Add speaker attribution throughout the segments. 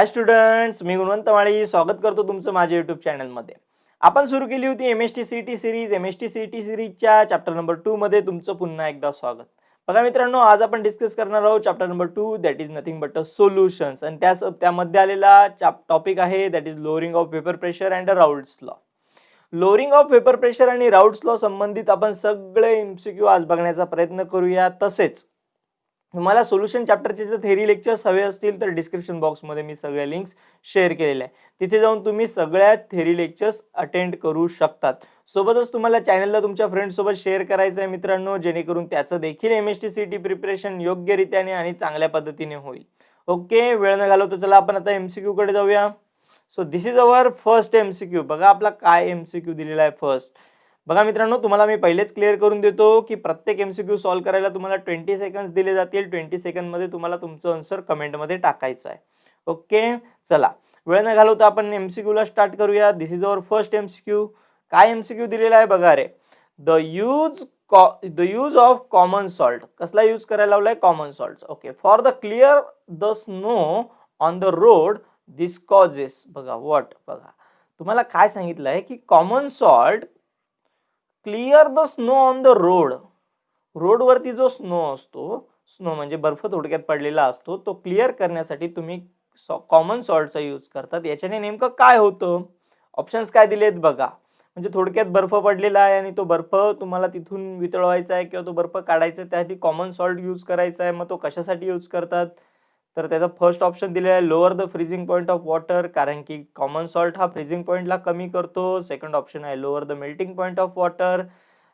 Speaker 1: हाय students, मी गुणवंत माळी स्वागत करतो तुमचं माझ्या यूट्यूब चॅनलमध्ये. आपण सुरू केली होती MST CET series. MST CET सिरीजच्या चॅप्टर नंबर 2 मध्ये तुमचं पुन्हा एकदा स्वागत. बघा मित्रांनो, आज आपण डिस्कस करणार आहोत chapter number 2, that is nothing but a solutions. आणि त्यामध्ये आलेला टॉपिक आहे that is lowering of vapour pressure and Raoult's law. Lowering of vapour pressure आणि राऊल्ट्स लॉ संबंधित आपण सगळे एमसीक्यू आज बघण्याचा प्रयत्न करूया. तसेच तुम्हाला सोल्युशन चॅप्टरचे जर थेरी लेक्चर्स हवे असतील तर डिस्क्रिप्शन बॉक्समध्ये मी सगळ्या लिंक्स शेअर केलेल्या आहे. तिथे जाऊन तुम्ही सगळ्या थेरी लेक्चर्स अटेंड करू शकतात. सोबतच तुम्हाला चॅनलला तुमच्या फ्रेंड्ससोबत शेअर करायचं आहे मित्रांनो, जेणेकरून त्याचं देखील एमएसटी सीईटी प्रिपरेशन योग्यरित्याने आणि चांगल्या पद्धतीने होईल. ओके, वेळ न घालवता चला आपण आता एमसीक्यू कडे जाऊया. So this is our first MCQ. बघा आपला काय एमसीक्यू दिलेला आहे फर्स्ट. बघा मित्रांनो, तुम्हाला मी पहिलेच क्लिअर करून देतो की प्रत्येक एमसीक्यू सॉल्व्ह करायला तुम्हाला 20 सेकंड्स दिले जातील. 20 सेकंडमध्ये तुम्हाला तुमचं आन्सर कमेंटमध्ये टाकायचं आहे. ओके, चला वेळ न घालवता आपण एमसीक्यूला स्टार्ट करूया. This is our first MCQ. काय एमसीक्यू दिलेला आहे बघा रे. The use of common salt. कसला यूज करायला लावलाय? Common salt. Okay, for the clear the snow on the road this causes. बघा व्हॉट, बघा तुम्हाला काय सांगितलंय की common salt clear the snow on the road. रोडवरती जो स्नो असतो, स्नो म्हणजे बर्फ थोडक्यात पडलेला असतो, तो क्लिअर करण्यासाठी तुम्ही कॉमन सॉल्टचा यूज करतात. याच्याने नेमकं काय होतं? ऑप्शन्स काय दिलेत बघा. म्हणजे थोडक्यात बर्फ पडलेला आहे आणि तो बर्फ तुम्हाला तिथून वितळवायचा आहे किंवा तो बर्फ काढायचा आहे, त्यासाठी कॉमन सॉल्ट यूज करायचा आहे. मग तो कशासाठी यूज करतात? तर त्याचा फर्स्ट ऑप्शन दिलेला आहे lower the freezing point of water, कारण की कॉमन सॉल्ट हा फ्रीजिंग पॉईंटला कमी करतो. सेकंड ऑप्शन आहे lower the melting point of water.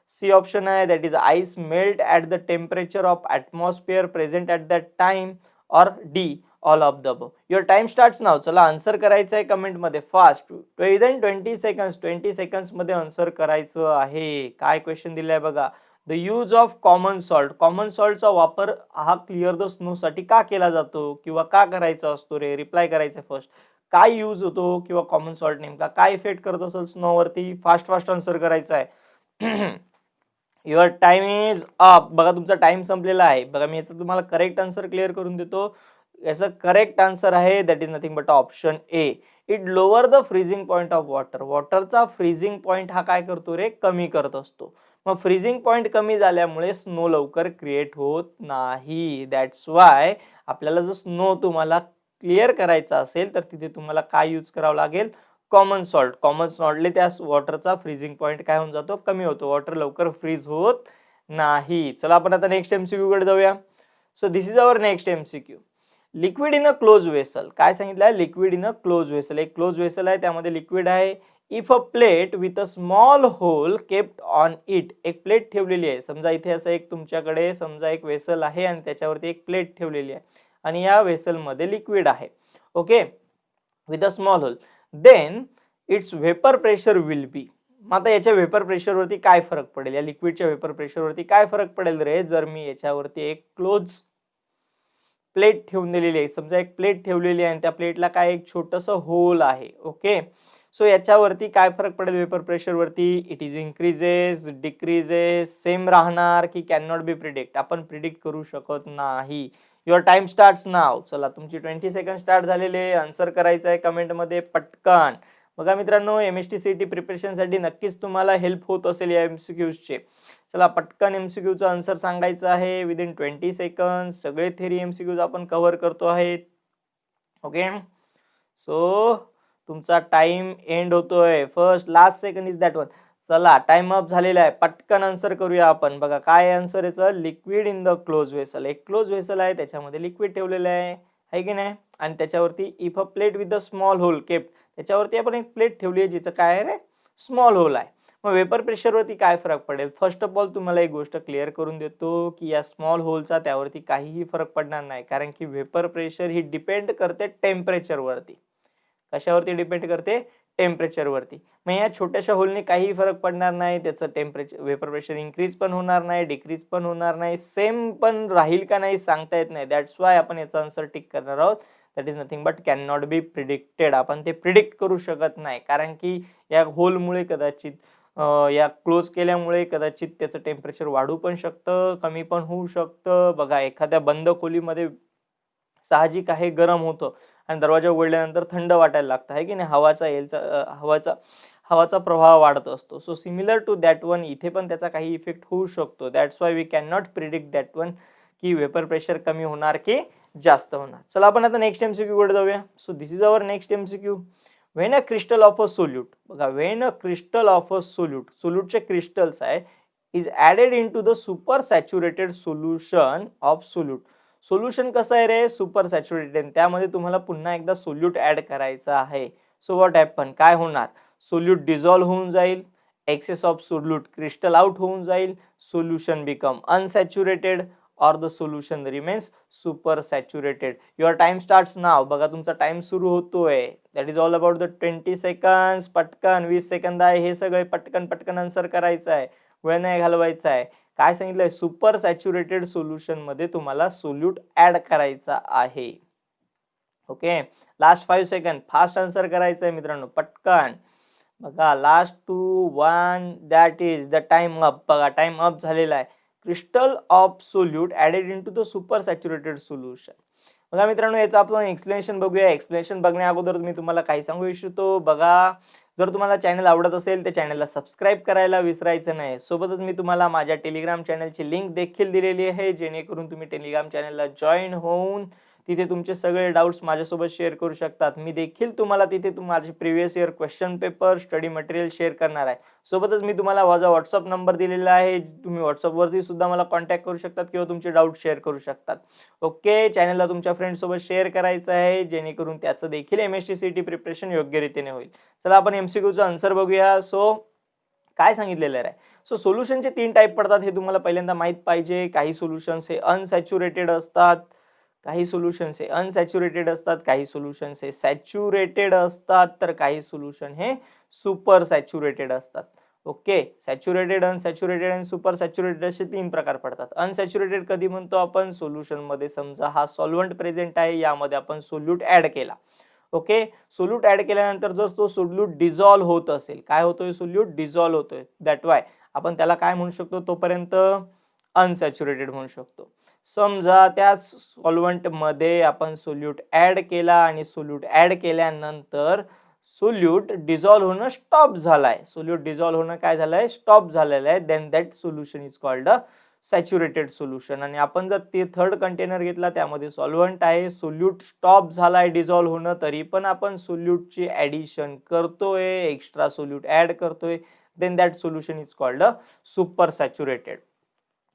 Speaker 1: C option आहे that is ice melt at the temperature of atmosphere present at that time. Or D all of the above. Your time starts now. चला answer करायचं आहे कमेंटमध्ये fast. Within 20 seconds. 20 सेकंड्समध्ये answer करायचं आहे. काय question दिलाय बघा. The use of common salt. Common सॉल्टचा वापर हा क्लिअर द स्नो साठी का केला जातो किंवा का करायचा असतो रे? रिप्लाय करायचं फर्स्ट. काय यूज होतो किंवा कॉमन सॉल्ट नेमका काय इफेक्ट करत असेल स्नोवरती? फास्ट आन्सर करायचं आहे. Your time is up. बघा तुमचा टाइम संपलेला आहे. बघा मी याचं तुम्हाला करेक्ट आन्सर क्लिअर करून देतो. याचं करेक्ट आन्सर आहे that is nothing but option A. It lower the freezing point of water. वॉटरचा फ्रीजिंग पॉईंट हा काय करतो रे? कमी करत असतो. मग फ्रीजिंग पॉईंट कमी झाल्यामुळे स्नो लवकर क्रिएट होत नाही. दॅट्स वाय आपल्याला जर स्नो तुम्हाला क्लिअर करायचा असेल तर तिथे तुम्हाला काय यूज करावं लागेल? Common salt. कॉमन सॉल्टले त्या वॉटरचा फ्रीजिंग पॉईंट काय होऊन जातो? कमी होतो. वॉटर लवकर फ्रीज होत नाही. चला आपण आता नेक्स्ट एमसीक्यू कडे जाऊया. So this is our next MCQ. Liquid in a close vessel. काय सांगितलं आहे? Liquid in a close vessel. एक क्लोज वेसल आहे, त्यामध्ये लिक्विड आहे. If a plate with a small hole kept on it. एक प्लेट ठेवलेली आहे. समजा इथे असं एक तुमच्याकडे समजा एक वेसल आहे आणि त्याच्यावरती एक प्लेट ठेवलेली आहे आणि या वेसल मध्ये लिक्विड आहे. Okay, with a small hole. Then its vapour pressure will be. मग आता याच्या व्हेपर प्रेशरवरती काय फरक पडेल? या लिक्विडच्या व्हेपर प्रेशरवरती काय फरक पडेल रे? जर मी याच्यावरती एक क्लोज प्लेट ठेवून दिलेली आहे. समजा एक प्लेट ठेवलेली आहे आणि त्या प्लेटला काय एक छोटंसं होल आहे. ओके, सो याच्यावरती काय फरक पडेल व्हेपर प्रेशरवरती? It is increases, decreases, same राहणार की कॅन नॉट बी प्रिडिक्ट? आपण प्रिडिक्ट करू शकत नाही. Your time starts now. चला तुमची 20 सेकंड स्टार्ट झालेले. आन्सर करायचं आहे कमेंटमध्ये पटकन. बघा मित्रांनो, एमएसटी सीईटी प्रिपरेशनसाठी नक्कीच तुम्हाला हेल्प होत असेल या एमसीक्यूजचे. चला पटकन एमसीक्यूचा आन्सर सांगायचा आहे विदिन 20 सेकंड. सगळे थेरी एमसीक्यूज आपण कव्हर करतो आहेत. ओके, सो तुमचा टाइम एंड होतोय. First last second is that one. चला टाइम अप झालेला आहे. पटकन आन्सर करूया आपण. बघा काय आन्सर याचं? Liquid in the close vessel. एक क्लोज वेसल आहे, त्याच्यामध्ये लिक्विड ठेवलेलं आहे की नाही? आणि त्याच्यावरती if a plate with a small hole kept. त्याच्यावरती आपण एक प्लेट ठेवली आहे जिचं काय आहे रे? स्मॉल होल आहे. मग वेपर प्रेशरवरती काय फरक पडेल? फर्स्ट ऑफ ऑल तुम्हाला एक गोष्ट क्लिअर करून देतो की या स्मॉल होलचा त्यावरती काहीही फरक पडणार नाही, कारण की वेपर प्रेशर ही डिपेंड करते टेम्परेचरवरती. कशावरती डिपेंड करते? टेम्परेचरवरती. मग या छोट्याशा होलने काहीही फरक पडणार नाही. त्याचं टेम्परेचर वेपर प्रेशर इन्क्रीज पण होणार नाही, डिक्रीज पण होणार नाही, सेम पण राहील का नाही सांगता येत नाही. दॅट्स वाय आपण याचा आन्सर टिक करणार आहोत. That is nothing but can not B predicted. आपण ते प्रिडिक्ट करू शकत नाही, कारण की या होलमुळे कदाचित या क्लोज केल्यामुळे कदाचित त्याचं टेम्परेचर वाढू पण शकतं, कमी पण होऊ शकतं. बघा एखाद्या बंद खोलीमध्ये साहजिक आहे गरम होतं आणि दरवाजा उघडल्यानंतर थंड वाटायला लागतं आहे की नाही, हवाचा प्रवाह वाढत असतो. So similar to that one इथे पण त्याचा काही इफेक्ट होऊ शकतो. That's why we can not predict that one की वेपर प्रेशर कमी होणार की जास्त होणार. चला आपण आता नेक्स्ट MCQ कडे जाऊया. So this is our next MCQ. When a crystal of a solute, बघा when a crystal of a सोल्यूटचे क्रिस्टल्स आहे is added into the super saturated solution of solution कसं आहे रे, सुपर सॅच्युरेटेड, त्यामध्ये तुम्हाला पुन्हा एकदा सोल्यूट ऍड करायचा आहे. सो व्हॉट हॅपन, काय होणार, सोल्यूट डिझॉल्व्ह होऊन जाईल, excess of solute crystal out होऊन जाईल, solution become unsaturated or the solution remains super saturated. Your time starts now. बघा तुमचा टाइम सुरू होतोय. That is all about the 20 seconds. पटकन 20 सेकंद आहे, हे सगळे पटकन आन्सर करायचं आहे, वेळ नाही घालवायचा आहे. काय सांगितलंय, सुपर सॅच्युरेटेड सोल्युशन मध्ये तुम्हाला सोल्यूट ऍड करायचा आहे. Okay, last 5 second, fast answer करायचं आहे मित्रांनो, पटकन. बघा last 2 1 that is the time up. बघा टाइम अप झालेला आहे. Crystal of solute added into the super saturated solution. बघा मित्रांनो, याचं आपण एक्सप्लेनेशन बघूया. एक्सप्लेनेशन बघण्या अगोदर मी तुम्हाला काही सांगू इच्छितो. बघा, जर तुम्हाला चॅनल आवडत असेल तर चॅनलला सबस्क्राईब करायला विसरायचं नाही. सोबतच मी तुम्हाला माझ्या टेलिग्राम चॅनलची लिंक देखील दिलेली आहे, जेणेकरून तुम्ही टेलिग्राम चॅनलला जॉईन होऊन तिथे तुमचे सगळे डाऊट्स माझ्यासोबत शेअर करू शकतात. मी देखील तुम्हाला तिथे माझे previous year question paper, study material share करणार आहे. सोबतच मी तुम्हाला माझा व्हॉट्सअप नंबर दिलेला आहे. तुम्ही व्हॉट्सअपवरती सुद्धा मला कॉन्टॅक्ट करू शकतात किंवा तुमचे डाऊट शेअर करू शकतात. ओके, चॅनलला तुमच्या फ्रेंड्ससोबत शेअर करायचं आहे, जेणेकरून त्याचं देखील MST CET प्रिपरेशन योग्य रीतीने होईल. चला आपण MCQचा आन्सर बघूया. सो काय सांगितलेलं आहे, सो सोल्युशनचे 3 टाईप पडतात, हे तुम्हाला पहिल्यांदा माहित पाहिजे. काही सोल्युशन्स हे अनसॅच्युरेटेड असतात, काही सोल्युशन्स हे अनसॅच्युरेटेड असतात, काही सोल्युशन्स हे सॅच्युरेटेड असतात, तर काही सोल्युशन हे सुपर सॅच्युरेटेड असतात. ओके, सॅच्युरेटेड, अनसॅच्युरेटेड आणि सुपर सॅच्युरेटेड असे 3 प्रकार पडतात. अनसॅच्युरेटेड कधी म्हणतो आपण, सोल्युशन मध्ये समजा हा सॉल्व्हंट प्रेझेंट आहे, यामध्ये आपण सोल्यूट ऍड केला. ओके, सोल्यूट ऍड केल्यानंतर जर तो सोल्यूट डिझॉल्व्ह होत असेल, काय होतोय, सोल्यूट डिझॉल्व्ह होतोय, दॅट वाय आपण त्याला काय म्हणू शकतो, तोपर्यंत अनसॅच्युरेटेड म्हणू शकतो. समजा त्या सॉल्व्हंट मध्ये आपण सोल्यूट ऍड केला आणि सोल्यूट ऍड केल्यानंतर सोल्यूट डिझॉल्व्ह होणं स्टॉप झालाय, सोल्यूट डिझॉल्व्ह होणं काय झालंय, स्टॉप झालेलं आहे, then that solution is called a saturated solution. आणि आपण जर ते थर्ड कंटेनर घेतला, त्यामध्ये सॉल्व्हंट आहे, सोल्यूट स्टॉप झालाय डिझॉल्व्ह होणं, तरी पण आपण सोल्यूटची ऍडिशन करतोय, एक्स्ट्रा सोल्यूट ऍड करतोय, then that solution is called a super saturated.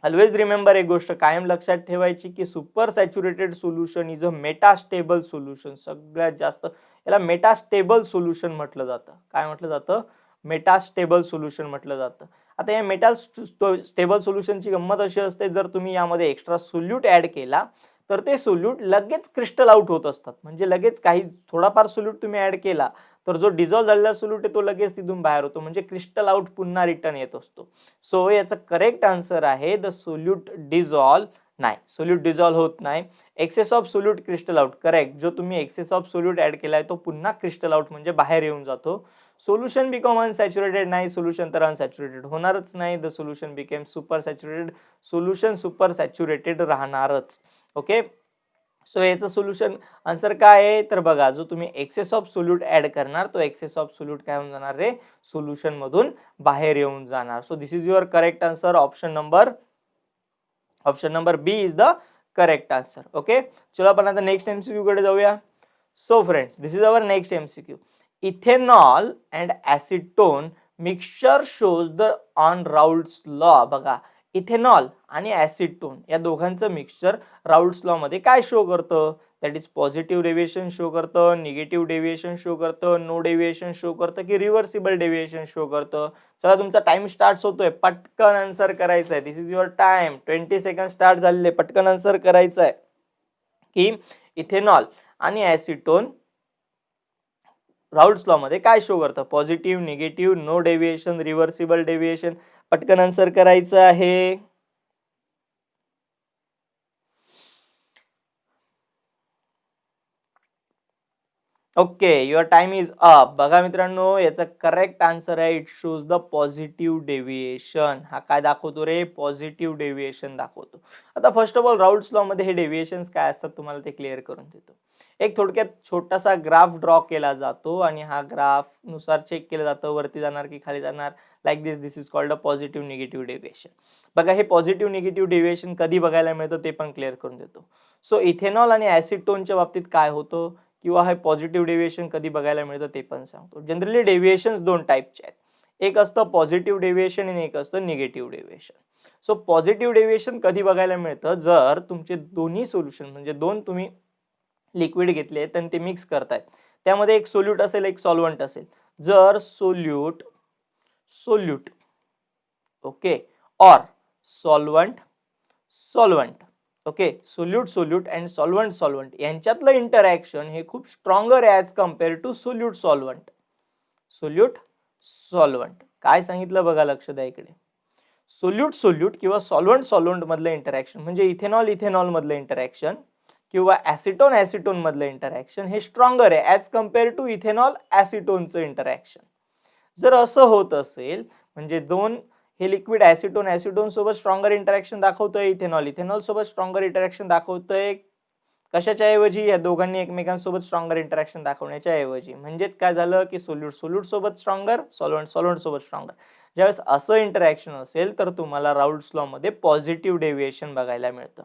Speaker 1: Always remember, एक गोष्ट कायम लक्षात ठेवायची की super saturated solution is a metastable solution. सगळ्यात जास्त याला मेटास्टेबल सोल्युशन म्हटलं जातं. काय म्हटलं जातं, मेटास्टेबल सोल्युशन म्हटलं जातं. आता या मेटास्टेबल सोल्युशनची गंमत अशी असते, जर तुम्ही यामध्ये एक्स्ट्रा सोल्यूट ऍड केला तर ते सोल्यूट लगेच क्रिस्टल आउट होत असतात. म्हणजे लगेच काही थोडाफार सोल्यूट तुम्ही ऍड केला तर जो डिझॉल्व्ह झालेला सोल्यूट आहे तो लगेच तिथून बाहेर होतो, म्हणजे क्रिस्टल आउट पुन्हा रिटर्न येत असतो. सो याचा करेक्ट आन्सर आहे द सोल्यूट डिझॉल्व्ह नाही, सोल्यूट डिझॉल्व्ह होत नाही. Excess of solute crystal out, correct, जो तुम्ही एक्सेस ऑफ सोल्यूट ऍड केलाय तो पुन्हा क्रिस्टल आउट म्हणजे बाहेर येऊन जातो. सोल्युशन बिकम अनसॅच्युरेटेड नाही, सोल्युशन तर अनसॅच्युरेटेड होणारच नाही. The solution became super saturated, solution super saturated राहणारच. ओके, सो याचं सोल्युशन आन्सर काय आहे, तर बघा, जो तुम्ही एक्सेस ऑफ सोल्यूट ऍड करणार तो एक्सेस ऑफ सोल्यूट काय होऊन जाणार रे, सोल्युशन मधून बाहेर येऊन जाणार. So this is your correct answer. Option number B is the correct answer. Okay, चलो आपण आता नेक्स्ट MCQ कडे जाऊया. So friends, this is our next MCQ. Ethanol and acetone mixture shows the on Raoult's law. बघा, ethanol आणि acetone या दोघांचं mixture राऊल्ट्स law मध्ये काय शो करतं, that is positive deviation show करतं, निगेटिव्ह डेव्हिएशन शो करतं, नो डेव्हिएशन शो करतं की रिव्हर्सिबल डेव्हिएशन शो करतं. चला तुमचा टाइम स्टार्ट होतोय, पटकन आन्सर करायचं आहे. This is your time. 20 second start झालेले, पटकन आन्सर करायचं आहे की इथेनॉल आणि ऍसिटोन राऊल्ट्स लॉ मध्ये काय शो करतं, positive, negative, no deviation, reversible deviation. पटकन आन्सर करायचं आहे. Okay, your time is up. बघा मित्रांनो, याचा करेक्ट आन्सर आहे it shows the positive deviation. हा काय दाखवतो रे? पॉझिटिव्ह डेव्हिएशन दाखवतो. आता first of all Raoult's law मध्ये हे डेव्हिएशन्स काय असतात तुम्हाला ते क्लिअर करून देतो. एक थोडक्यात छोटासा ग्राफ ड्रॉ केला जातो आणि हा ग्राफ नुसार चेक केलं जातं वरती जाणार की खाली जाणार. Like this is called a positive negative deviation. बघा हे पॉझिटिव्ह निगेटिव्ह डेव्हिएशन कधी बघायला मिळतं ते पण क्लिअर करून देतो. सो इथेनॉल आणि ॲसिटोनच्या बाबतीत काय होतं किंवा हे पॉझिटिव्ह डेव्हिएशन कधी बघायला मिळतं ते पण सांगतो. जनरली डेव्हिएशन्स दोन टाईपचे आहेत. एक असतं पॉझिटिव्ह डेव्हिएशन आणि एक असतं negative deviation. So positive deviation कधी बघायला मिळतं? जर तुमचे दोन्ही सोल्युशन म्हणजे दोन तुम्ही लिक्विड घेतले आणि ते मिक्स करतायत, त्यामध्ये एक सोल्यूट असेल एक सॉल्व्हंट असेल. जर solute solute okay or solvent solvent okay, solute solute and solvent solvent यांच्यातलं इंटरॅक्शन हे खूप stronger as compare to solute solvent. Solute solvent काय सांगितलं बघा, लक्ष द्या इकडे. सोल्यूट सोल्यूट किंवा सॉल्व्हंट सॉल्व्हंट मधलं इंटरॅक्शन म्हणजे इथेनॉल इथेनॉल मधलं इंटरॅक्शन किंवा ॲसिटोन ॲसिटोन मधलं इंटरॅक्शन हे स्ट्रॉंगर आहे ॲज कम्पेअर टू इथेनॉल ॲसिटोनचं इंटरॅक्शन. जर असं होत असेल म्हणजे दोन हे लिक्विड ॲसिटोन ॲसिटोन सोबत स्ट्रॉंगर इंटरॅक्शन दाखवतोय, इथेनॉल इथेनॉल सोबत स्ट्रॉंगर इंटरॅक्शन दाखवतोय, कशाच्या ऐवजी या दोघांनी एकमेकांसोबत स्ट्रॉंगर इंटरॅक्शन दाखवण्याच्या ऐवजी. म्हणजेच काय झालं की सोल्यूट सोल्यूट सोबत स्ट्रॉंगर, सॉल्व्हंट सॉल्व्हंट सोबत स्ट्रॉंगर. ज्यावेळेस असं इंटरॅक्शन असेल तर तुम्हाला राऊल्ट्स लॉ मध्ये पॉझिटिव्ह डेव्हिएशन बघायला मिळतं.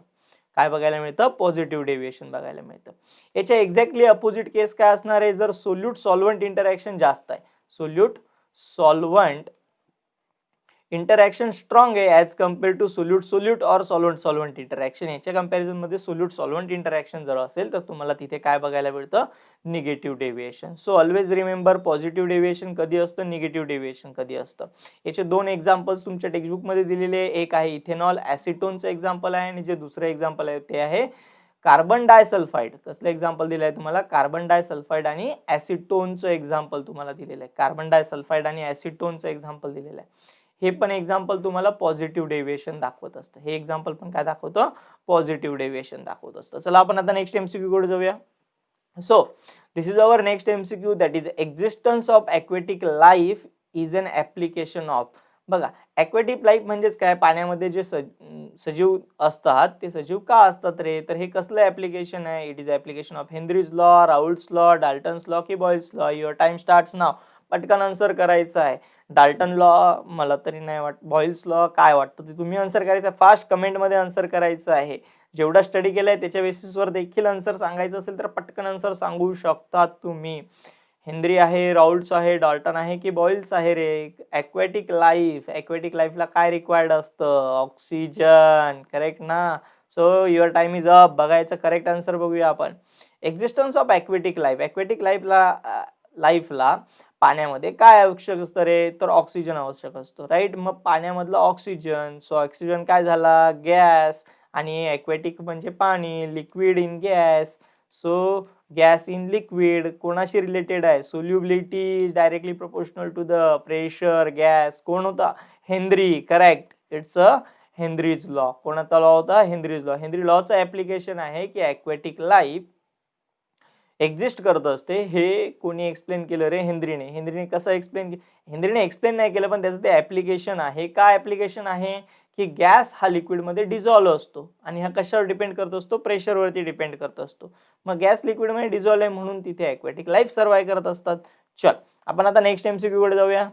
Speaker 1: काय बघायला मिळतं? पॉझिटिव्ह डेव्हिएशन बघायला मिळतं. याच्या एक्झॅक्टली अपोजिट केस काय असणार आहे? जर सोल्यूट सॉल्व्हंट इंटरॅक्शन जास्त आहे, सोल्यूट सॉल्व्हंट इंटरॅक्शन स्ट्रॉंग आहे as compare to solute solute और सॉल्व्हंट सॉल्व्हंट इंटरॅक्शन. याच्या कंपॅरिझन मध्ये सोल्यूट सॉल्व्हंट इंटरॅक्शन जर असेल तर तुम्हाला तिथे काय बघायला मिळतं? Negative deviation. So always remember positive deviation कधी असतं, निगेटिव्ह डेव्हिएशन कधी असतं. याचे दोन एक्झाम्पल्स तुमच्या टेक्स्टबुक मध्ये दिलेले आहे. एक आहे इथेनॉल ॲसिटोनचं एक्झाम्पल आहे आणि जे दुसरं एक्झाम्पल आहे ते आहे कार्बन डायसल्फाइड. कसलं एक्झाम्पल दिलं आहे तुम्हाला? कार्बन डायसल्फाइड आणि ॲसिटोनचं एक्झाम्पल तुम्हाला दिलेलं आहे. कार्बन डायसल्फाइड आणि ॲसिटोनचं एक्झाम्पल दिलेलं आहे. हे पण एक्झाम्पल तुम्हाला पॉझिटिव्ह डेव्हिएशन दाखवत असतं. हे एक्झाम्पल पण काय दाखवतं? पॉझिटिव्ह डेव्हिएशन दाखवत असतं. चला आपण आता नेक्स्ट एमसीक्यू कडे जाऊया. So this is our next MCQ that is existence of aquatic life is an application of. बघा ॲक्वेटिक लाईफ म्हणजेच काय? पाण्यामध्ये जे सजीव असतात ते सजीव का असतात रे? तर हे कसलं ॲप्लिकेशन आहे? It is application of Henry's law, Raoult's law, Dalton's law की Boyle's law? Your time starts now. पटकन आन्सर करायचं आहे. डाल्टन लॉ मला तरी नाही वाटत, बॉयल्स लॉ काय वाटतं ते तुम्ही आन्सर करायचं. फास्ट कमेंटमध्ये आन्सर करायचं आहे. जेवढा स्टडी केलाय त्याच्या बेसिसवर देखील आन्सर सांगायचं असेल तर पटकन आन्सर सांगू शकता तुम्ही. हेनरी आहे, राऊल्ट्स आहे, डाल्टन आहे की बॉयल्स आहे रे? ॲक्वेटिक लाईफ, ॲक्वेटिक लाईफला काय रिक्वायर्ड असतं? ऑक्सिजन. करेक्ट ना? So your time is up. बघायचं करेक्ट आन्सर बघूया आपण. Existence of aquatic life, aquatic लाईफला पाण्यामध्ये काय आवश्यक असतं रे? तर ऑक्सिजन आवश्यक असतो, राईट? मग पाण्यामधलं ऑक्सिजन, सो ऑक्सिजन काय झाला? गॅस. आणि ॲक्वेटिक म्हणजे पाणी, liquid in gas. So gas in liquid कोणाशी रिलेटेड आहे? Solubility directly proportional to the pressure gas. कोण होता? Henry. Correct, it's a Henry's law. कोणाचा लॉ होता? Henry's law. हेनरी लॉचं ॲप्लिकेशन आहे की ॲक्वेटिक लाईफ एक्झिस्ट करत असते. हे कोणी एक्सप्लेन केलं रे? हेनरीने. हेनरीने कसं एक्सप्लेन? हेनरीने एक्सप्लेन नाही केलं पण त्याचं ते ॲप्लिकेशन आहे. काय ॲप्लिकेशन आहे? की गॅस हा लिक्विडमध्ये डिझॉल्व्ह असतो आणि हा कशावर डिपेंड करत असतो? प्रेशरवरती डिपेंड करत असतो. मग गॅस लिक्विडमध्ये डिझॉल्व्ह आहे म्हणून तिथे ॲक्वेटिक लाईफ सर्वाइव्ह करत असतात. चल आपण आता नेक्स्ट एमसीक्यू कडे जाऊया.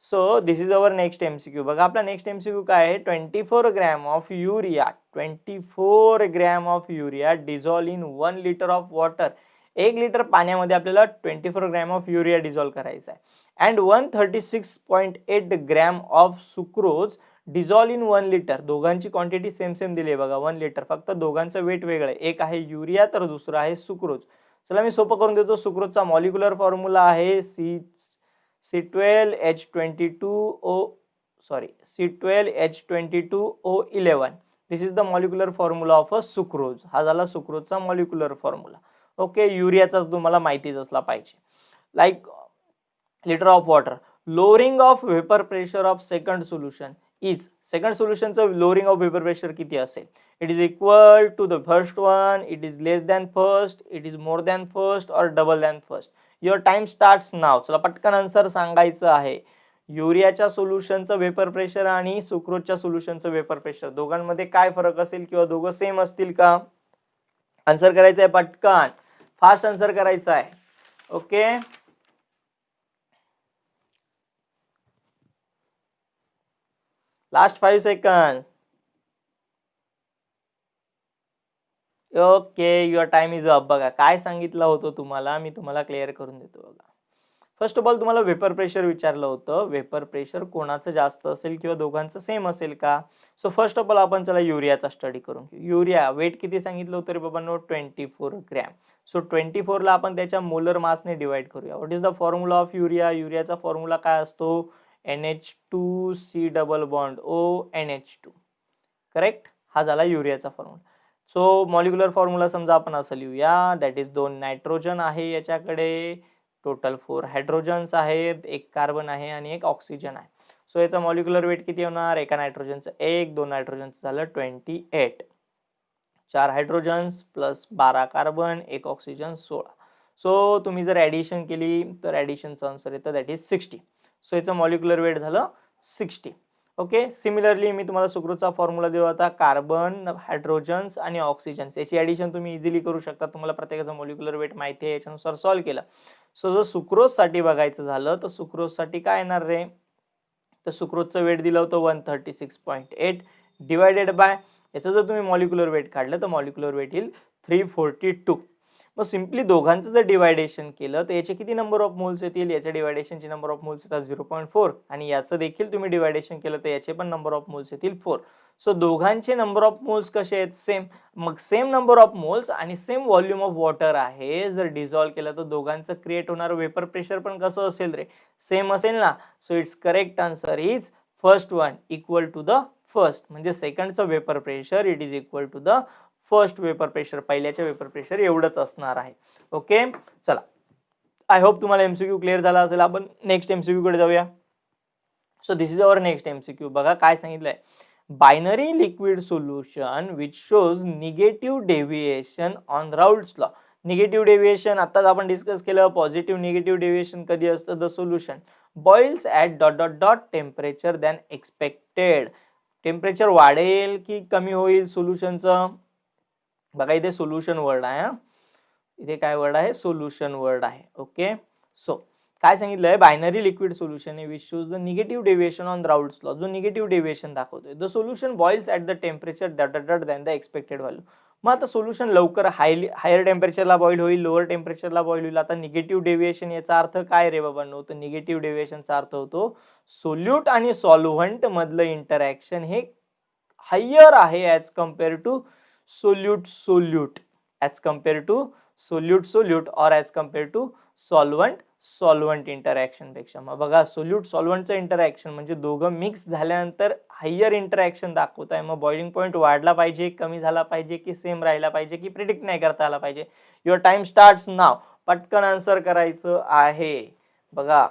Speaker 1: So this is our next MCQ. बघा आपला नेक्स्ट एमसीक्यू काय आहे? 24 gram of urea, 24 gram of urea dissolve in 1 litre of water. 1 litre पाण्यामध्ये आपल्याला 24 ग्रॅम ऑफ युरिया डिझॉल्व्ह करायचा आहे. And 136.8 gram of sucrose dissolve in 1 litre. दोघांची quantity same same दिली आहे बघा, 1 लिटर. फक्त दोघांचं वेट वेगळं आहे. एक आहे युरिया तर दुसरं आहे सुक्रोज. चला मी सोपं करून देतो. सुक्रोजचा मॉलिक्युलर फॉर्म्युला आहे C12H22O11. This is the molecular formula of a sucrose. हा झाला सुक्रोजचा मॉलिक्युलर फॉर्म्युला. ओके, युरियाचा तुम्हाला माहितीच असला पाहिजे. Like litre of water, lowering of vapour pressure of second solution. Is second सोल्युशनचं लोअरिंग ऑफ वेपर प्रेशर किती असेल? It is equal to the first one, it is less than first, it is more than first or double than first. Your time starts now. चला पटकन answer सांगायचं आहे. युरियाच्या सोल्युशनचं vapour pressure आणि सुक्रोजच्या सोल्युशनचं vapour pressure दोघांमध्ये काय फरक असेल किंवा दोघं सेम असतील का? आन्सर करायचं आहे पटकन, फास्ट आन्सर करायचं आहे. Okay, last 5 second. Okay, your time is up. बघा काय सांगितलं होतं तुम्हाला, मी तुम्हाला क्लिअर करून देतो. बघा फर्स्ट ऑफ ऑल तुम्हाला वेपर प्रेशर विचारलं होतं. वेपर प्रेशर कोणाचं जास्त असेल किंवा दोघांचं सेम असेल का? सो फर्स्ट ऑफ ऑल आपण चला युरियाचा स्टडी करून घेऊ. युरिया वेट किती सांगितलं होतं रे बाबांनो? 24 ग्रॅम. सो 24 ला आपण त्याच्या मोलर मासने डिवाइड करूया. What is the formula of urea? युरियाचा फॉर्म्युला काय असतो? NH2C double bond ONH2. Correct, हा झाला युरियाचा फॉर्म्युला. सो मॉलिक्युलर फॉर्म्युला समजा आपण असं लिहूया, दॅट इज 2 नायट्रोजन आहे याच्याकडे, टोटल 4 हायड्रोजन्स आहेत, 1 कार्बन आहे आणि 1 ऑक्सिजन आहे. सो याचा मॉलिक्युलर वेट किती होणार? एका नायट्रोजनचं 1, 2 नायट्रोजनचं झालं 28, 4 hydrogens plus 12 carbon, 1 oxygen 16. So तुम्ही जर ॲडिशन केली तर ॲडिशनचं आन्सर येतं दॅट इज 60. सो याचं मॉलिक्युलर वेट झालं 60. ओके, सिमिलरली मी तुम्हाला सुक्रोजचा फॉर्म्युला दिला होता, कार्बन, हायड्रोजन्स आणि ऑक्सिजन्स याची ॲडिशन तुम्ही इझिली करू शकता. तुम्हाला प्रत्येकाचं मॉलिक्युलर वेट माहिती आहे, याच्यानुसार सॉल्व्ह केलं. सो जर सुक्रोजसाठी बघायचं झालं तर सुक्रोजसाठी काय येणार रे? तर सुक्रोजचं वेट दिलं होतं 136.8 डिवायडेड बाय याचं जर तुम्ही मॉलिक्युलर वेट काढलं तर मॉलिक्युलर वेट येईल 342. मग सिम्पली दोघांचं जर डिवायडेशन केलं तर याचे किती नंबर ऑफ मोल्स येतील? याच्या डिवायडेशनची नंबर ऑफ मोल्स येतात 0.4 आणि याचं देखील तुम्ही डिवायडेशन केलं तर याचे पण नंबर ऑफ मोल्स येतील 4. सो दोघांचे नंबर ऑफ मोल्स कसे आहेत? सेम. मग सेम नंबर ऑफ मोल्स आणि सेम व्हॉल्यूम ऑफ वॉटर आहे, जर डिझॉल्व्ह केलं तर दोघांचं क्रिएट होणारं वेपर प्रेशर पण कसं असेल रे? सेम असेल ना. So it's correct answer is first one equal to the first, म्हणजे सेकंडचं vapour pressure it is equal to the first vapour pressure, पहिल्याच्या वेपर प्रेशर एवढंच असणार आहे. ओके, चला आय होप तुम्हाला एमसीक्यू क्लिअर झाला असेल. आपण नेक्स्ट एमसीक्यू कडे जाऊया. So this is our next MCQ. बघा काय सांगितलंय, binary liquid solution which shows negative deviation on Raoult's law. Negative deviation आताच आपण डिस्कस केलं. पॉझिटिव्ह निगेटिव्ह डेव्हिएशन कधी असतं? The solution boils at dot dot dot temperature than expected. Temperature वाढेल की कमी होईल सोल्युशनचं? बघा इथे सोल्युशन वर्ड आहे. इथे काय वर्ड आहे? सोल्युशन वर्ड आहे. ओके, सो काय सांगितलंय, बायनरी लिक्विड सोल्युशन आहे which shows the negative deviation on Raoult's law. जो निगेटिव्ह डेव्हिएशन दाखवतोय. The solution boils at the temperature dot dot dot than the expected value. मग आता solution लवकर higher टेम्परेचरला बॉईल होईल, लोअर टेम्परेचरला बॉईल होईल. आता निगेटिव्ह डेव्हिएशन याचा अर्थ काय रे बाबांनो? तर निगेटिव्ह डेव्हिएशनचा अर्थ होतो सोल्यूट आणि सॉल्व्हंट मधलं इंटरॅक्शन हे हायर आहे as compare to solute as compared to solute or as compared to solvent interaction पेक्षा. मग बघा सोल्यूट सॉल्व्हंटचं इंटरॅक्शन म्हणजे दोघं मिक्स झाल्यानंतर हायर इंटरॅक्शन दाखवत आहे. मग बॉइलिंग पॉईंट वाढला पाहिजे, कमी झाला पाहिजे की सेम राहिला पाहिजे की प्रिडिक्ट नाही करता आला पाहिजे? Your time starts now. पटकन आन्सर करायचं आहे. बघा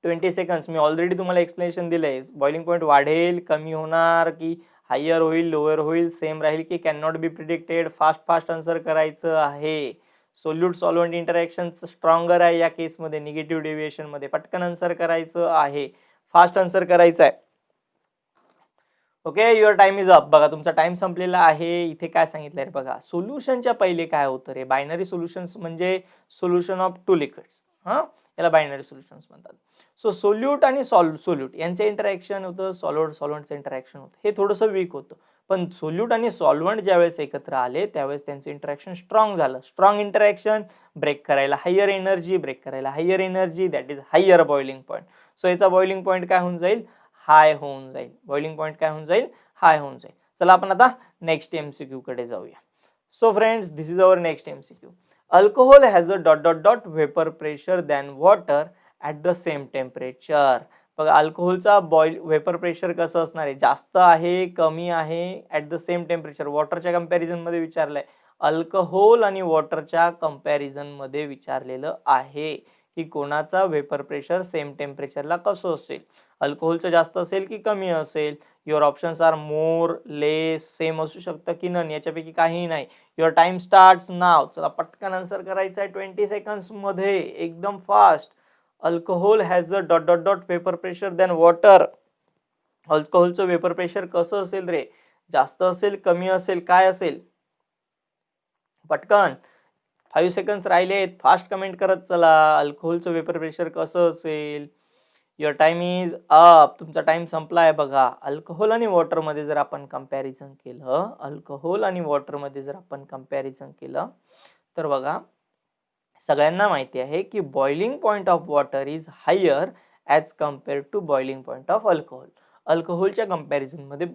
Speaker 1: 20 सेकंड्स. मी ऑलरेडी तुम्हाला एक्सप्लेनेशन दिलंय. बॉइलिंग पॉईंट वाढेल, कमी होणार की हायर होईल, लोअर होईल, सेम राहील की can not B predicted? Fast answer करायचं आहे. सोल्यूट सॉल्व्हंट इंटरॅक्शन स्ट्रॉंगर आहे या केसमध्ये, निगेटिव्ह डेव्हिएशन मध्ये. पटकन आन्सर करायचं आहे, फास्ट आन्सर करायचं आहे. Okay, your time is up. बघा तुमचा टाइम संपलेला आहे. इथे काय सांगितलंय बघा, सोल्युशनच्या पहिले काय होतं रे? बायनरी सोल्युशन्स म्हणजे सोल्युशन ऑफ टू लिक्विड्स. याला बायनरी सोल्युशन्स म्हणतात. सो सोल्यूट आणि सोल्यूट यांचे इंटरॅक्शन होतं, सॉल्व्हंटचं इंटरॅक्शन होतं. हे थोडंसं वीक होतं. पण सोल्यूट आणि सॉल्व्हंट ज्यावेळेस एकत्र आले त्यावेळेस त्यांचं इंटरॅक्शन स्ट्रॉंग झालं. स्ट्रॉंग इंटरॅक्शन ब्रेक करायला higher energy, that is higher boiling point. So याचा बॉइलिंग पॉईंट काय होऊन जाईल? हाय होऊन जाईल. बॉइलिंग पॉईंट काय होऊन जाईल? हाय होऊन जाईल. चला आपण आता नेक्स्ट एमसीक्यू कडे जाऊया. So friends, this is our next MCQ. Alcohol has a dot dot dot vapour pressure than water at the same temperature. बघा अल्कोहोलचा वेपर प्रेशर कसं असणार आहे? जास्त आहे, कमी आहे, ॲट द सेम टेम्परेचर. वॉटरच्या कंपॅरिझन मध्ये विचारलंय. अल्कोहोल आणि वॉटरच्या कंपॅरिझन मध्ये विचारलेलं आहे की कोणाचा वेपर प्रेशर सेम टेम्परेचरला कसं असेल. अल्कोहोलचं जास्त असेल की कमी असेल? Your options are more, less, same असू शकतं की नन, याच्यापैकी काहीही नाही. Your time starts now. चला पटकन आन्सर करायचं आहे 20 सेकंड्स मध्ये, एकदम fast. Alcohol has a dot dot dot vapour pressure than water. अल्कोहोलचं वेपर प्रेशर कसं असेल रे? जास्त असेल, कमी असेल, काय असेल? पटकन 5 सेकंड्स राहिलेत, फास्ट कमेंट करत चला. अल्कोहोलचं वेपर प्रेशर कसं असेल? Your time is up. तुमचा टाइम संपलाय बघा. अल्कोहोल आणि वॉटरमध्ये जर आपण कंपॅरिझन केलं, अल्कोहोल आणि वॉटरमध्ये जर आपण कंपॅरिझन केलं तर बघा, सगळ्यांना माहिती आहे की boiling point of water is higher as compare to boiling point of alcohol. अल्कोहोलच्या कंपॅरिझनमध्ये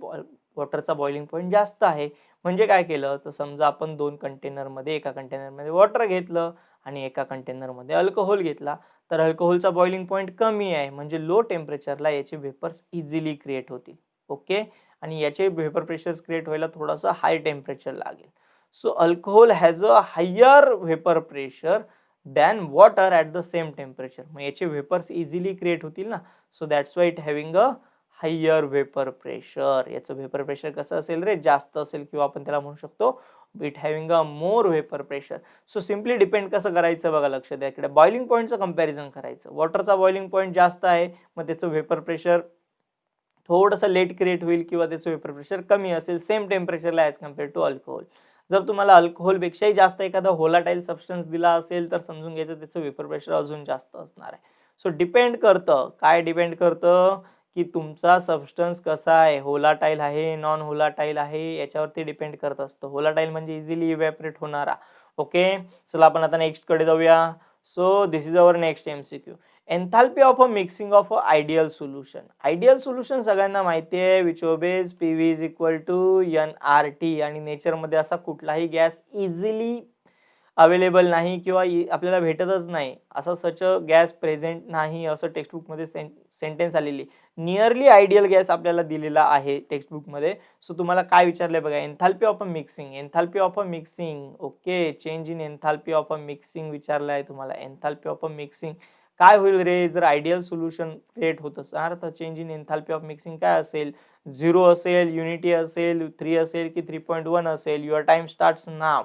Speaker 1: वॉटरचा बॉइलिंग पॉइंट जास्त आहे. म्हणजे काय केलं तर समजा आपण दोन कंटेनरमध्ये, एका कंटेनरमध्ये वॉटर घेतलं आणि एका कंटेनरमध्ये अल्कोहोल घेतला, तर अल्कोहोलचा बॉइलिंग पॉइंट कमी आहे, म्हणजे लो टेम्परेचरला याचे वेपर्स इझिली क्रिएट होतील. ओके, आणि याचे वेपर प्रेशर्स क्रिएट व्हायला थोडंसं हाय टेम्परेचर लागेल. So alcohol has a higher vapour pressure than water at the same temperature. मग याचे वेपर्स इझिली क्रिएट होतील ना. So that's why it having a higher vapour pressure. याचं वेपर प्रेशर कसं असेल रे? जास्त असेल, किंवा आपण त्याला म्हणू शकतो it having a more vapour pressure. So simply depend कसं करायचं बघा, लक्ष द्या इकडे. बॉइलिंग पॉईंटचं कंपॅरिझन करायचं. वॉटरचा बॉइलिंग पॉईंट जास्त आहे, मग त्याचं वेपर प्रेशर थोडंसं लेट क्रिएट होईल, किंवा त्याचं वेपर प्रेशर कमी असेल सेम टेम्परेचरला ॲज कम्पेअर टू अल्कोहोल. जर तुम्हाला अल्कोहोलपेक्षाही जास्त एखादा होलाटाईल सबस्टन्स दिला असेल तर समजून घ्यायचं त्याचं वेपर प्रेशर अजून जास्त असणार आहे. सो डिपेंड करतं, काय डिपेंड करतं की तुमचा सबस्टन्स कसा आहे, होलाटाईल आहे, नॉन होलाटाईल आहे, याच्यावरती डिपेंड करत असतं. होलाटाईल म्हणजे इझिली इव्हॅपरेट होणारा. ओके, चला आपण आता नेक्स्ट कडे जाऊया. So this is our next MCQ. Enthalpy of a mixing of a ideal solution. Ideal solution सगळ्यांना माहिती आहे, which obeys PV is equal to NRT. आणि नेचरमध्ये असा कुठलाही गॅस इझिली अवेलेबल नाही, किंवा आपल्याला भेटतच नाही, असं सच गॅस प्रेझेंट नाही, असं टेक्स्टबुकमध्ये सेंटेन्स आलेली. नियरली आयडियल गॅस आपल्याला दिलेला आहे टेक्स्टबुकमध्ये. सो तुम्हाला काय विचारलंय बघा, enthalpy of a mixing. Enthalpy of a mixing, okay, change in enthalpy of a mixing विचारलाय तुम्हाला. एन्थाल्पी ऑफ अ मिक्सिंग काय होईल रे? जर आयडियल सोल्युशन क्रिएट होत असेल तर change in enthalpy of mixing काय असेल? 0 असेल, युनिटी असेल, 3 असेल की 3.1 असेल? Your time starts now.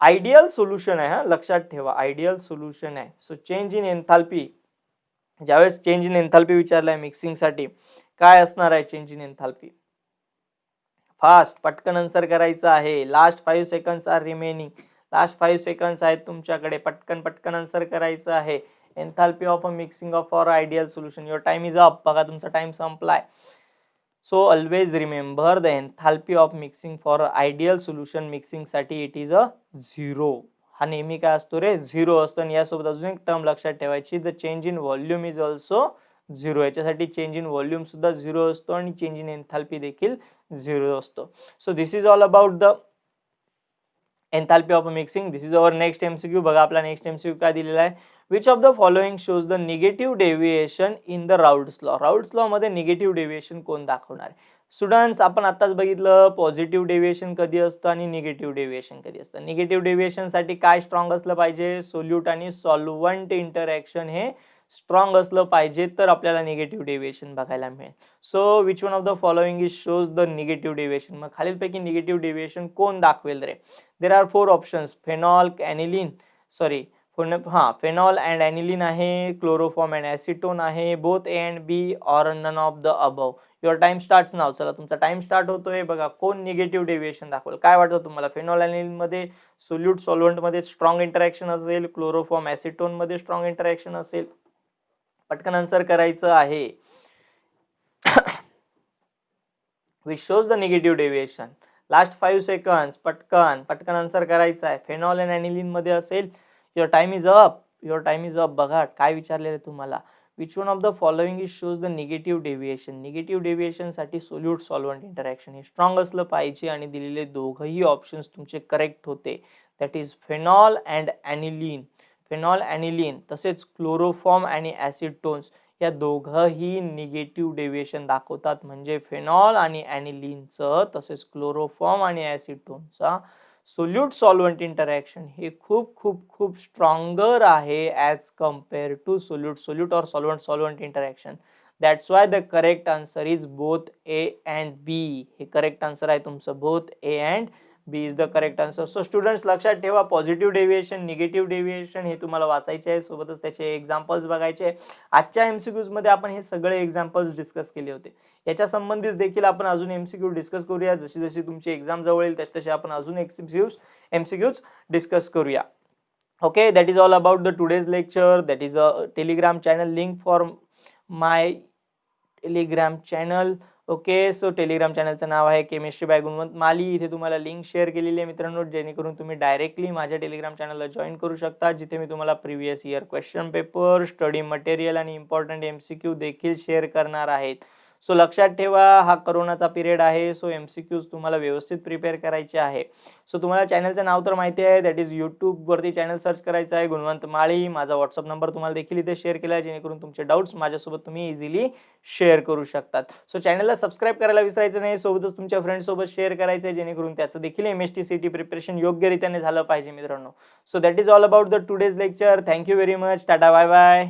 Speaker 1: Ideal solution आहे, हा लक्षात ठेवा, आयडियल सोल्युशन आहे. सो चेंज इन एन्थाल्पी, ज्यावेळेस चेंज इन एन्थाल्पी विचारलाय मिक्सिंग साठी, काय असणार आहे चेंज इन एन्थाल्पी? फास्ट पटकन आन्सर करायचं आहे. Last 5 seconds are remaining. Last 5 seconds आहेत तुमच्याकडे, पटकन पटकन आन्सर करायचं आहे. Enthalpy of a mixing of for ideal solution. Your time is up. बघा तुमचा टाइम संपलाय. So always remember the enthalpy of mixing for ideal solution. Mixing साठी इट इज अ 0. हा नेहमी काय असतो रे? 0 असतो. आणि यासोबत अजून एक टर्म लक्षात ठेवायची, the change in volume is also 0. याच्यासाठी चेंज इन व्हॉल्यूम सुद्धा 0 असतो आणि चेंज इन एन्थाल्पी देखील 0 असतो. So this is all about the enthalpy of mixing. This is our next MCQ. बघा आपला नेक्स्ट एमसीक्यू काय दिलेला आहे, which of the following shows the negative deviation in the Raoult's law. Raoult's law मध्ये negative deviation कोण दाखवणार आहे? Students, आपण आताच बघितलं पॉझिटिव्ह डेव्हिएशन कधी असतं आणि निगेटिव्ह डेव्हिएशन कधी असतं. निगेटिव्ह डेव्हिएशन साठी काय स्ट्रॉंग असलं पाहिजे? सोल्यूट आणि सॉल्व्हंट इंटरॅक्शन हे स्ट्रॉंग असलं पाहिजे, तर आपल्याला निगेटिव्ह डेव्हिएशन बघायला मिळेल. So which one of the following is shows the negative deviation. मग खालीलपैकी निगेटिव्ह डेव्हिएशन कोण दाखवेल रे? There are 4 options. Phenol, aniline, sorry phenol and aniline आहे, क्लोरोफॉर्म अँड ॲसिटोन आहे, both A and B, or none of the above. Your time starts now. चला तुमचा time start होतोय. बघा कोण निगेटिव्ह डेव्हिएशन दाखवेल, काय वाटतं तुम्हाला? फेनॉल ॲनिलीन मध्ये सोल्यूट सॉल्व्हंट मध्ये स्ट्रॉंग इंटरॅक्शन असेल, क्लोरोफॉर्म ॲसिटोन मध्ये स्ट्रॉंग इंटरॅक्शन असेल? पटकन आन्सर करायचं आहे. Which shows the negative deviation. Last 5 seconds, पटकन पटकन आन्सर करायचं आहे. फेनॉल अँड ॲनिलीन मध्ये असेल. Your time is up. Your time is up. बघा काय विचारलेलं तुम्हाला, which one of the following is shows the negative deviation. Negative deviation साठी सोल्यूट सॉल्व्हंट इंटरॅक्शन हे स्ट्रॉंग असलं पाहिजे, आणि दिलेले दोघंही ऑप्शन्स तुमचे करेक्ट होते. That is phenol and aniline. Phenol, aniline तसेच क्लोरोफॉर्म आणि ॲसिटोन्स या दोघंही निगेटिव्ह डेव्हिएशन दाखवतात. म्हणजे फेनॉल आणि ॲनिलीनचं तसेच क्लोरोफॉर्म आणि ॲसिटोनचा सोल्यूट सॉल्व्हंट इंटरॅक्शन हे खूप खूप खूप स्ट्रॉंगर आहे as compare to solute or solvent interaction. That's why the correct answer is both A and B. हे करेक्ट आन्सर आहे तुमचं, both A and B is the correct answer. So students लक्षात ठेवा, पॉझिटिव्ह डेव्हिएशन, निगेटिव्ह डेव्हिएशन हे तुम्हाला वाचायचे आहे, सोबतच त्याचे एक्झाम्पल्स बघायचे. आजच्या एमसीक्यूज मध्ये आपण हे सगळे एक्झाम्पल्स डिस्कस केले होते. याच्या संबंधित देखील आपण अजून एमसीक्यू डिस्कस करूया. जशी जशी तुमची एक्झाम जवळ येईल तसे आपण अजून एमसीक्यूज डिस्कस करूया. Okay, that is all about the today's lecture. That is a Telegram channel, link for my Telegram channel. Okay, so Telegram चॅनलचं नाव आहे केमिस्ट्री बाय गुणवंत माली. इथे तुम्हाला लिंक शेअर केलेली आहे मित्रांनो, जेणेकरून तुम्ही डायरेक्टली माझ्या टेलिग्राम चॅनलला जॉईन करू शकता, जिथे मी तुम्हाला previous year question paper, study material आणि इम्पॉर्टंट एमसीक्यू देखील शेअर करणार आहेत. सो लक्षात ठेवा, हा कोरोनाचा पिरियड आहे, सो एमसीक्यूज तुम्हाला व्यवस्थित प्रिपेअर करायचे आहे. सो तुम्हाला चॅनलचं नाव तर माहिती आहे, दॅट इज यूट्यूबवरती चॅनल सर्च करायचं आहे गुणवंत माळी. माझा व्हॉट्सअप नंबर तुम्हाला देखील इथे शेअर केला आहे, जेणेकरून तुमचे डाऊट्स माझ्यासोबत तुम्ही इझिली शेअर करू शकतात. सो चॅनलला सबस्क्राईब करायला विसरायचं नाही, सोबतच तुमच्या फ्रेंड्ससोबत शेअर करायचं आहे, जेणेकरून त्याचं देखील MST-CT प्रिपरेशन योग्यरित्याने झालं पाहिजे मित्रांनो. So that is all about the today's lecture. Thank you very much. Tata, bye bye.